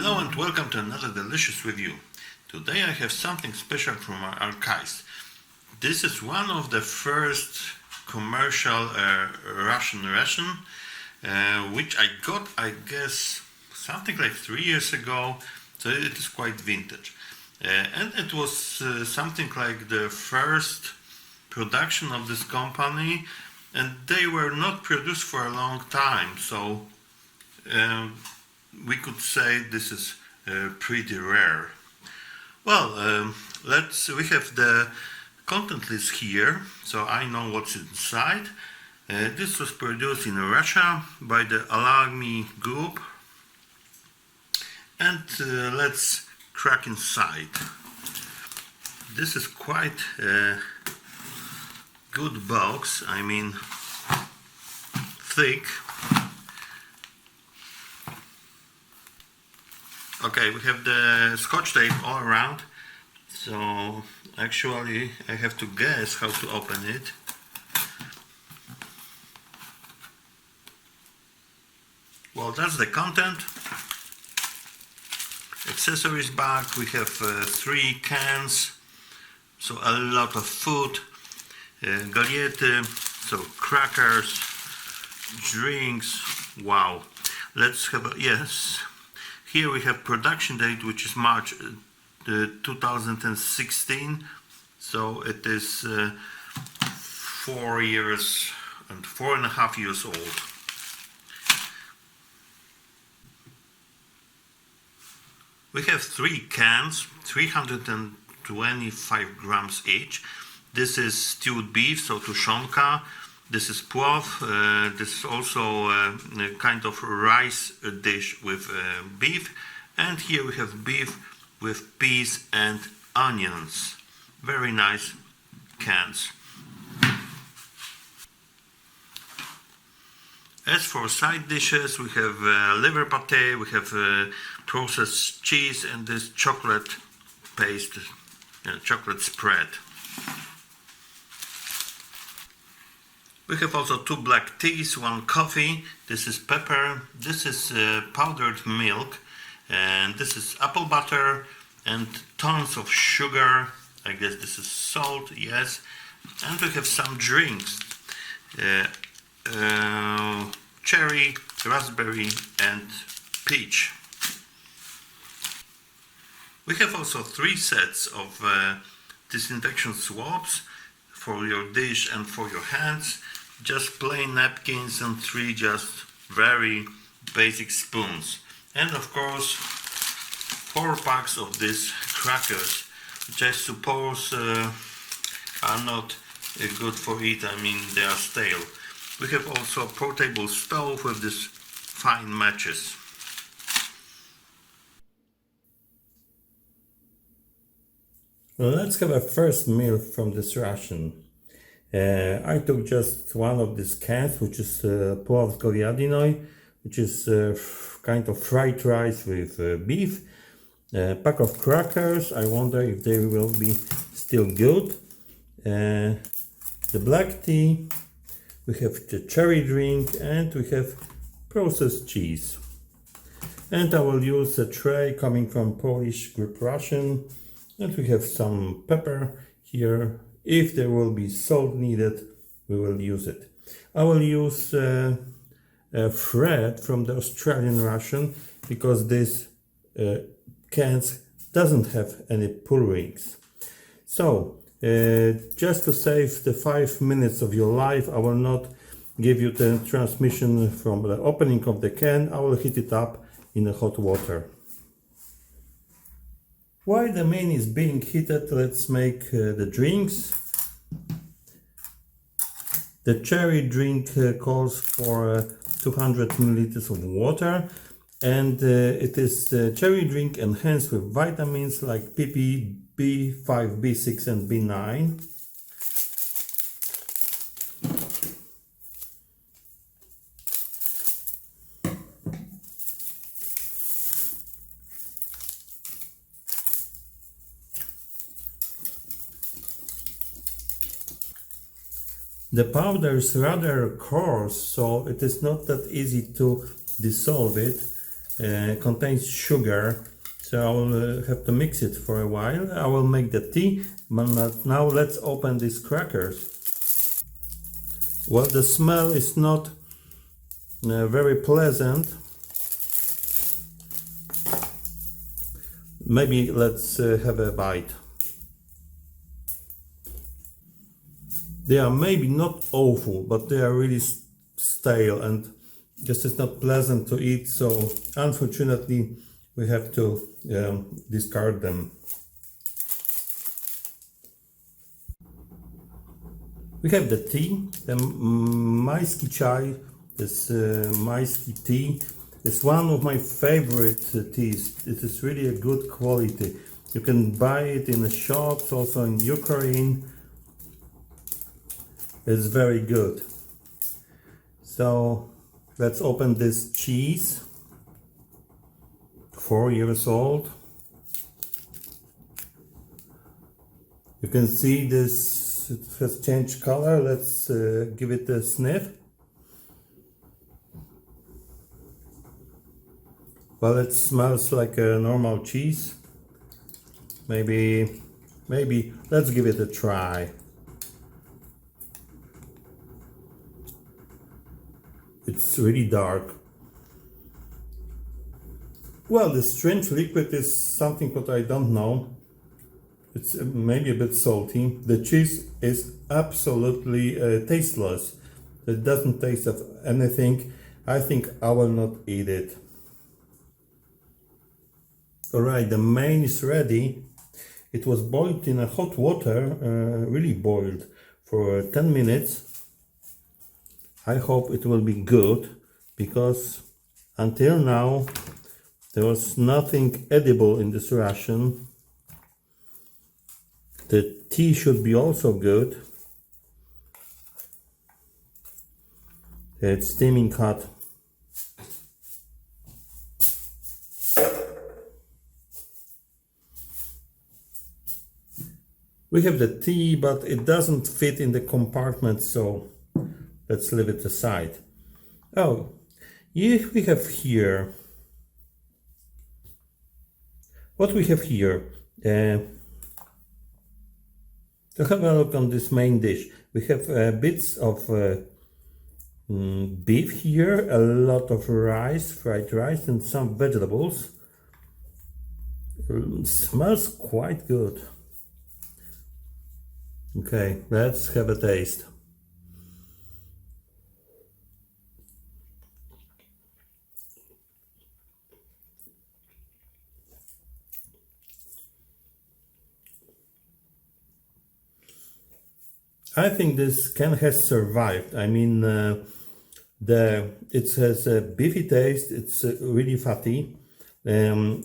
Hello and welcome to another delicious review. Today I have something special from our archives. This is one of the first commercial Russian ration, which I got, I guess, something like 3 years ago, so it is quite vintage. And it was something like the first production of this company, and they were not produced for a long time, so we could say this is pretty rare. Well, we have the content list here, so I know what's inside. This was produced in Russia by the Alarmy group, and let's crack inside. This is quite a good box, I mean thick. Okay, we have the scotch tape all around, so actually I have to guess how to open it. Well, that's the content. Accessories bag, we have 3 cans, so a lot of food, galiety, so crackers, drinks. Wow, let's have a, yes. Here we have production date, which is March 2016, so it is 4 years and 4.5 years old. We have 3 cans, 325 grams each. This is stewed beef, so tushonka. This is plov. This is also a kind of rice dish with beef. And here we have beef with peas and onions. Very nice cans. As for side dishes, we have liver pate, we have processed cheese, and this chocolate paste, chocolate spread. We have also 2 black teas, 1 coffee. This is pepper, this is powdered milk, and this is apple butter, and tons of sugar. I guess this is salt, yes. And we have some drinks. Cherry, raspberry, and peach. We have also 3 sets of disinfection swabs for your dish and for your hands. Just plain napkins and 3 just very basic spoons. And of course 4 packs of these crackers, which I suppose are not good for it. I mean, they are stale. We have also a portable stove with these fine matches. Well, let's have a first meal from this ration. I took just one of these cans, which is plov z goviadinoi, which is kind of fried rice with beef. A pack of crackers, I wonder if they will be still good. The black tea, we have the cherry drink, and we have processed cheese. And I will use a tray coming from Polish group ration, and we have some pepper here. If there will be salt needed, we will use it. I will use a thread from the Australian ration, because this cans doesn't have any pull rings. So just to save the 5 minutes of your life, I will not give you the transmission from the opening of the can. I will heat it up in the hot water. While the main is being heated, let's make the drinks. The cherry drink calls for 200 milliliters of water, and it is the cherry drink enhanced with vitamins like PP, B5, B6 and B9. The powder is rather coarse, so it is not that easy to dissolve it. contains sugar, so I will have to mix it for a while. I will make the tea, but now let's open these crackers. Well, the smell is not very pleasant. Maybe let's have a bite. They are maybe not awful, but they are really stale, and this is not pleasant to eat, so unfortunately we have to discard them. We have the tea, the Maïski chai, this Maïski tea. It's one of my favorite teas. It is really a good quality. You can buy it in the shops, also in Ukraine. It's very good. So let's open this cheese. 4 years old. You can see this, it has changed color. Let's give it a sniff. Well, it smells like a normal cheese. Maybe let's give it a try. It's really dark. Well, this strange liquid is something that I don't know. It's maybe a bit salty. The cheese is absolutely tasteless. It doesn't taste of anything. I think I will not eat it. Alright, the main is ready. It was boiled in a hot water, really boiled for 10 minutes. I hope it will be good, because until now there was nothing edible in this ration. The tea should be also good. It's steaming hot. We have the tea, but it doesn't fit in the compartment, so let's leave it aside. Oh, if we have here, what we have here, to have a look on this main dish, we have bits of beef here, a lot of rice, fried rice, and some vegetables. Smells quite good. Okay, let's have a taste. I think this can has survived. I mean, it has a beefy taste. It's really fatty, and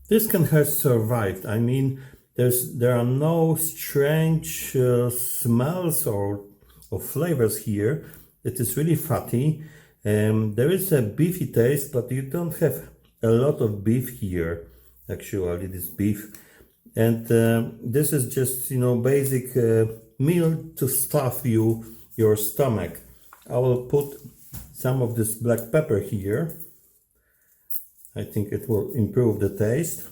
this can have survived. I mean, there are no strange smells or flavors here. It is really fatty. There is a beefy taste, but you don't have a lot of beef here. Actually, this beef, and this is just, you know, basic meal to stuff your stomach. I will put some of this black pepper here. I think it will improve the taste.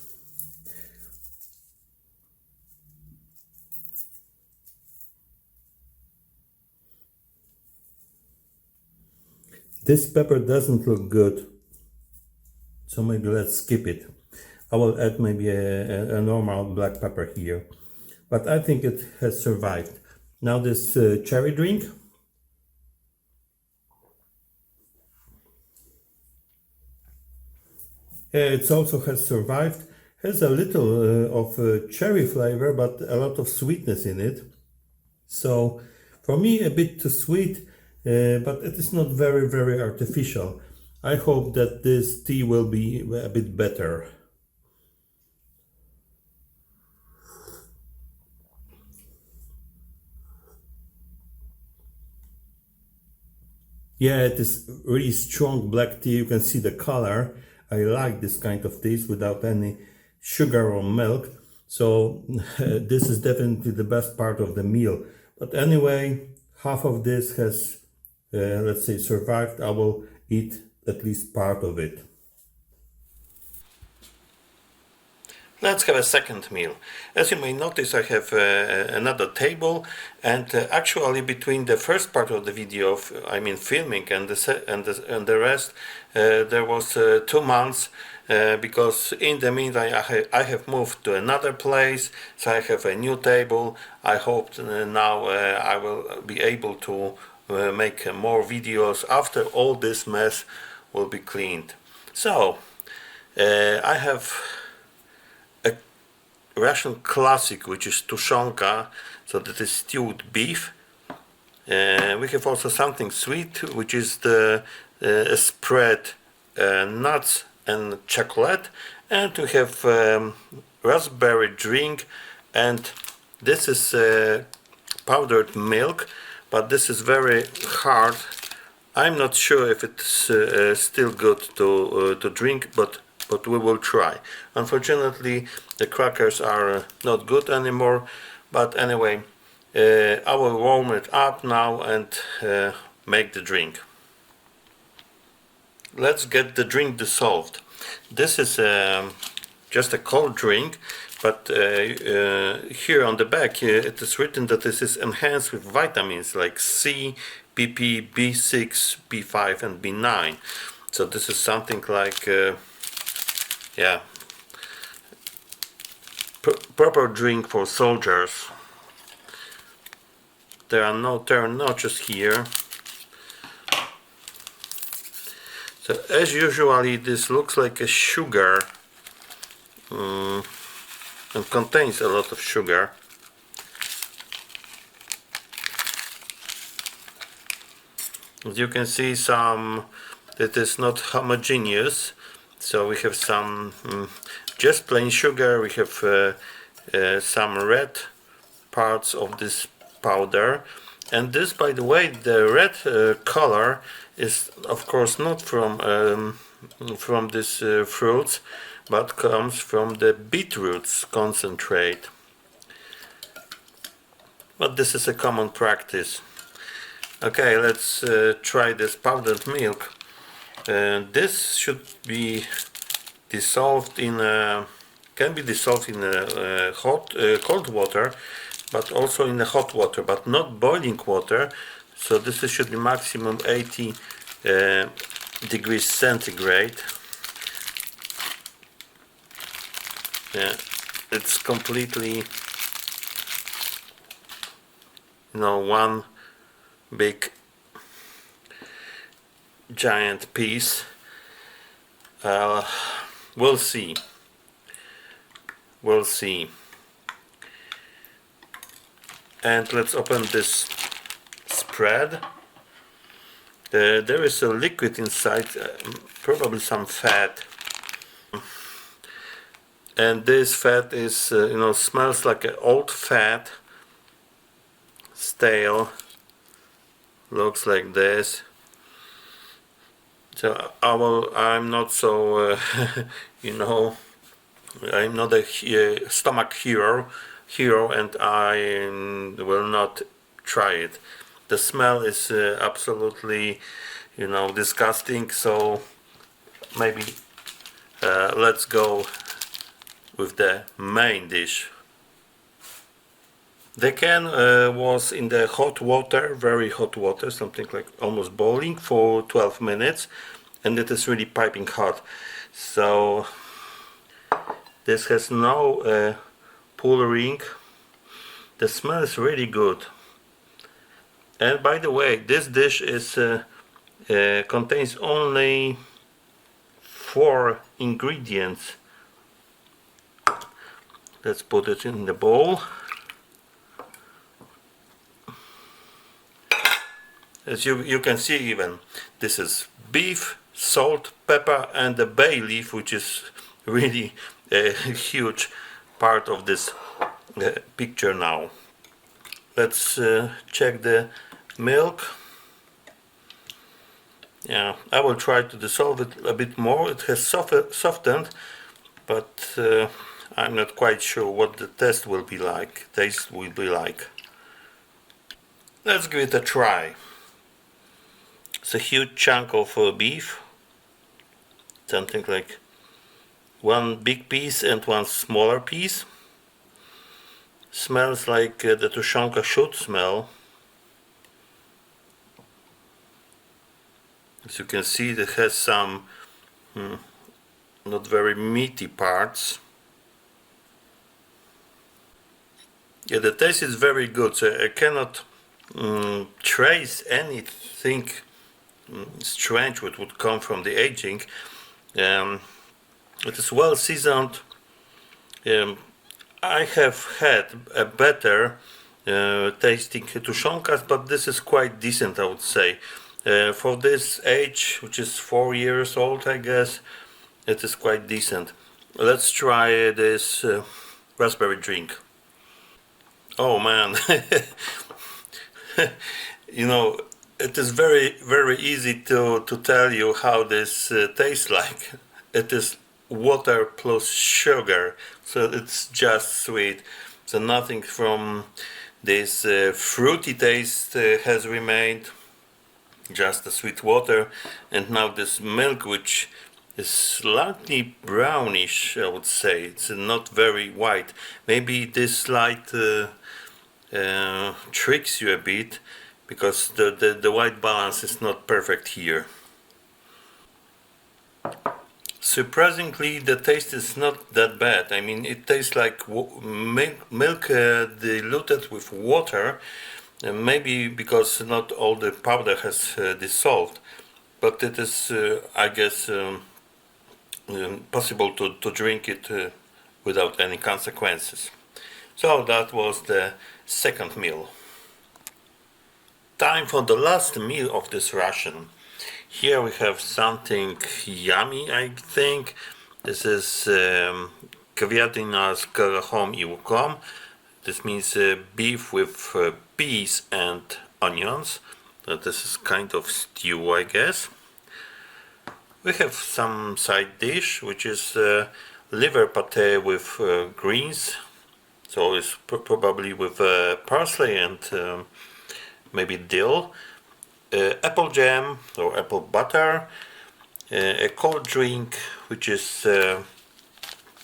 This pepper doesn't look good, so maybe let's skip it. I will add maybe a normal black pepper here, but I think it has survived. Now this cherry drink. It also has survived. Has a little of cherry flavor, but a lot of sweetness in it. So for me, a bit too sweet, but it is not very artificial. I hope that this tea will be a bit better. Yeah, it is really strong black tea. You can see the color. I like this kind of teas without any sugar or milk. So this is definitely the best part of the meal. But anyway, half of this has, let's say, survived. I will eat at least part of it. Let's have a second meal. As you may notice, I have another table, and actually between the first part of the video, I mean filming, and the rest, there was 2 months, because in the meantime I have moved to another place, so I have a new table. I hope now I will be able to make more videos after all this mess will be cleaned. So I have Russian classic, which is tushonka, so that is stewed beef. We have also something sweet, which is the spread nuts and chocolate, and we have raspberry drink, and this is powdered milk, but this is very hard. I'm not sure if it's still good to drink, but we will try. Unfortunately, the crackers are not good anymore, but anyway, I will warm it up now and make the drink. Let's get the drink dissolved. This is just a cold drink, but here on the back it is written that this is enhanced with vitamins like C, PP, B6, B5 and B9. So this is something like yeah, proper drink for soldiers. There are no notches here. So as usually this looks like a sugar and contains a lot of sugar. As you can see, it is not homogeneous. So we have some just plain sugar, we have some red parts of this powder, and this, by the way, the red color is of course not from these fruits, but comes from the beetroots concentrate. But this is a common practice. Okay, let's try this powdered milk. This should be dissolved in can be dissolved in cold water, but also in the hot water, but not boiling water. So this should be maximum 80 degrees centigrade. Yeah, it's completely, one big giant piece. We'll see. And let's open this spread. There is a liquid inside, probably some fat, and this fat is smells like an old fat, stale, looks like this. So I'm not so I'm not a stomach hero, and I will not try it. The smell is absolutely disgusting, so maybe let's go with the main dish. The can was in the hot water, very hot water, something like almost boiling, for 12 minutes, and it is really piping hot. So this has no pull ring. The smell is really good. And by the way, this dish is contains only 4 ingredients. Let's put it in the bowl. As you can see, even this is beef, salt, pepper and the bay leaf, which is really a huge part of this picture now. Let's check the milk. Yeah, I will try to dissolve it a bit more. It has softened, but I'm not quite sure what the taste will be like. Let's give it a try. It's a huge chunk of beef, something like one big piece and one smaller piece. Smells like the tushonka should smell. As you can see, it has some not very meaty parts. Yeah, the taste is very good, so I cannot trace anything strange which would come from the aging. It is well seasoned. I have had a better tasting tushonkas, but this is quite decent, I would say. For this age, which is 4 years old, I guess, it is quite decent. Let's try this raspberry drink. Oh man, you know, it is very easy to tell you how this tastes like. It is water plus sugar, so it's just sweet. So nothing from this fruity taste has remained, just the sweet water. And now this milk, which is slightly brownish, I would say. It's not very white. Maybe this light tricks you a bit, because the white balance is not perfect here. Surprisingly, the taste is not that bad. I mean, it tastes like milk diluted with water, maybe because not all the powder has dissolved, but it is, I guess, possible to drink it without any consequences. So that was the second meal. Time for the last meal of this ration. Here we have something yummy, I think. This is kwiatyna z gorochem I łukom. This means beef with peas and onions. So this is kind of stew, I guess. We have some side dish, which is liver pate with greens. So it's probably with parsley and maybe dill. Apple jam or apple butter. A cold drink, which is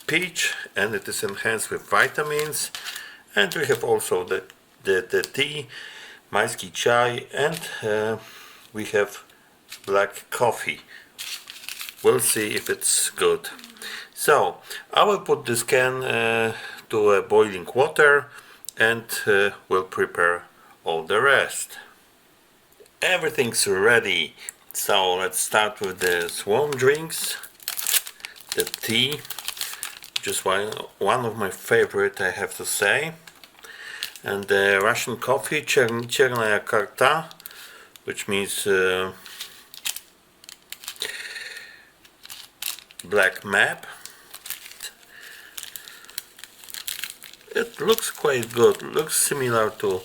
peach, and it is enhanced with vitamins. And we have also the tea, majski chai, and we have black coffee. We'll see if it's good. So I will put this can to boiling water, and we'll prepare all the rest. Everything's ready. So let's start with the warm drinks. The tea, just one of my favorite, I have to say. And the Russian coffee, czerная karta, which means black map. It looks quite good. Looks similar to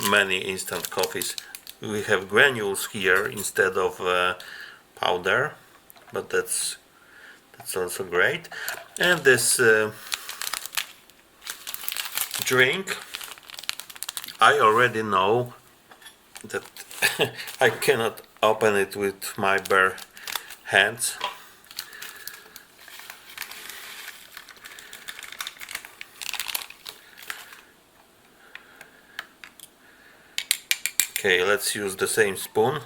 many instant coffees. We have granules here instead of powder, but that's also great. And this drink, I already know that I cannot open it with my bare hands. Okay, let's use the same spoon.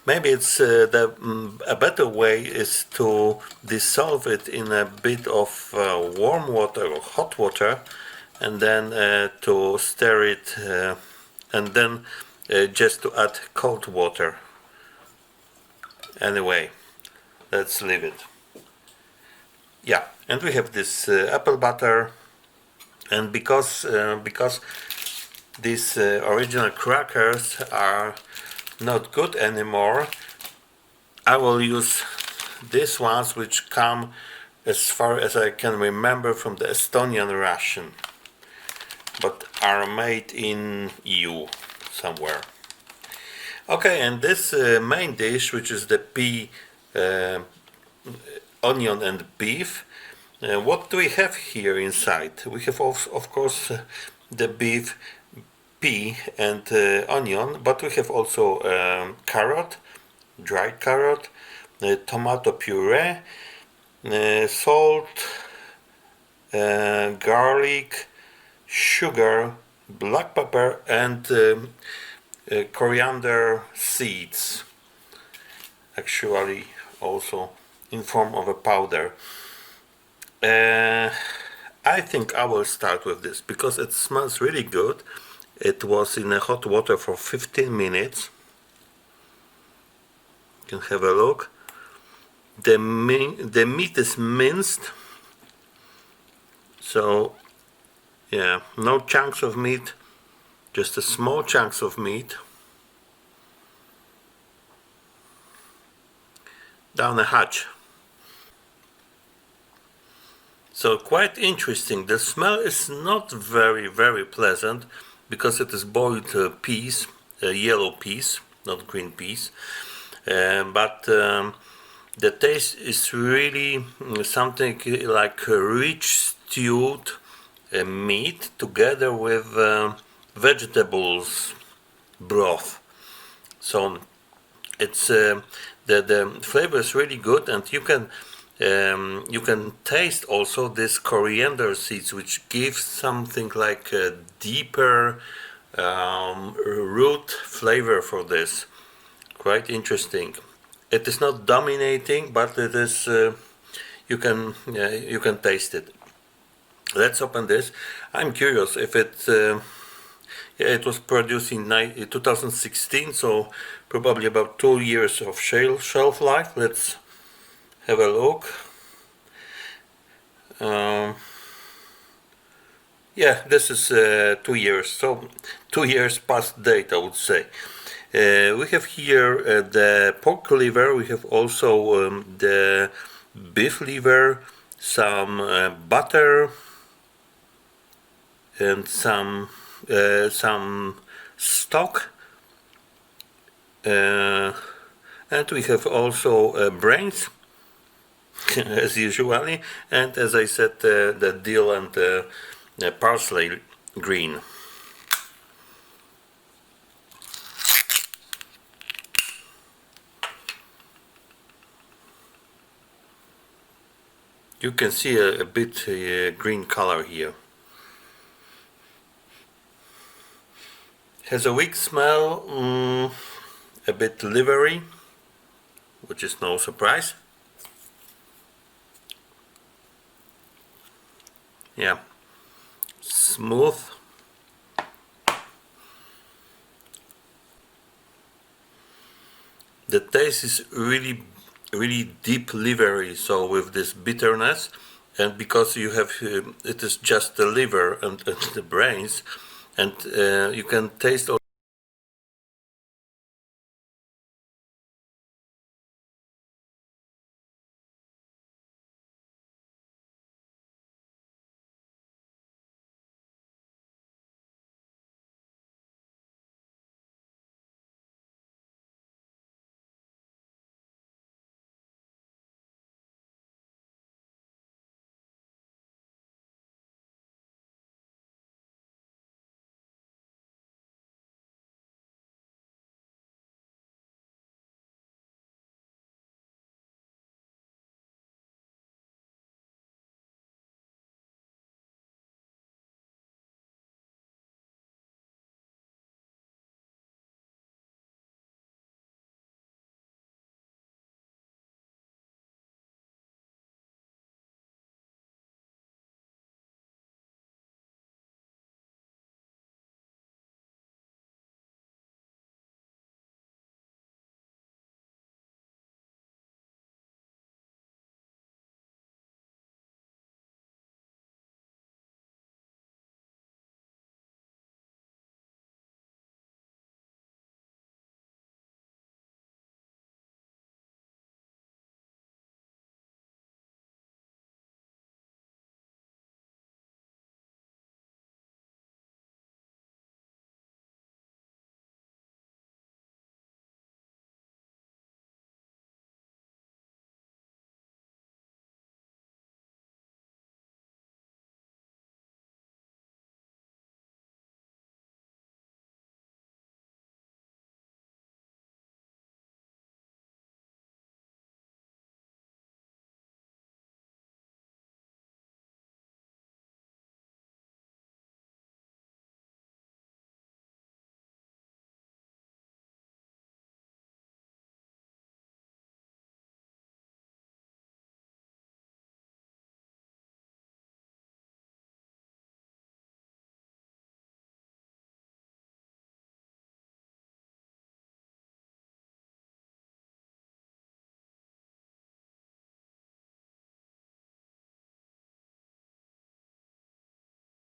Maybe it's a better way is to dissolve it in a bit of warm water or hot water, and then to stir it, and then just to add cold water. Anyway, let's leave it. Yeah, and we have this apple butter, and because these original crackers are not good anymore, I will use these ones which come, as far as I can remember, from the Estonian ration, but are made in EU somewhere. Okay, and this main dish, which is the pea, onion and beef, what do we have here inside? We have of course the beef, pea and onion, but we have also carrot, dried carrot, tomato puree, salt, garlic, sugar, black pepper and coriander seeds, actually also in form of a powder. I think I will start with this because it smells really good. It was in a hot water for 15 minutes. You can have a look. The meat is minced, so yeah, no chunks of meat, just a small chunks of meat down the hatch. So quite interesting. The smell is not very pleasant because it is boiled peas, yellow peas, not green peas, but the taste is really something like a rich stewed meat together with vegetables broth. So it's the flavor is really good, and you can taste also this coriander seeds, which gives something like a deeper root flavor for this. Quite interesting. It is not dominating, but it is. You can taste it. Let's open this. I'm curious if it. It was produced in 2016, so probably about 2 years of shelf life. Let's have a look. Yeah, this is 2 years, so 2 years past date, I would say. We have here the pork liver, we have also the beef liver, some butter and some stock, and we have also brains as usually, and as I said, the dill and parsley green. You can see a bit green color here. Has a weak smell, a bit livery, which is no surprise. Yeah, smooth. The taste is really deep livery, so with this bitterness, and because you have it is just the liver and the brains, and you can taste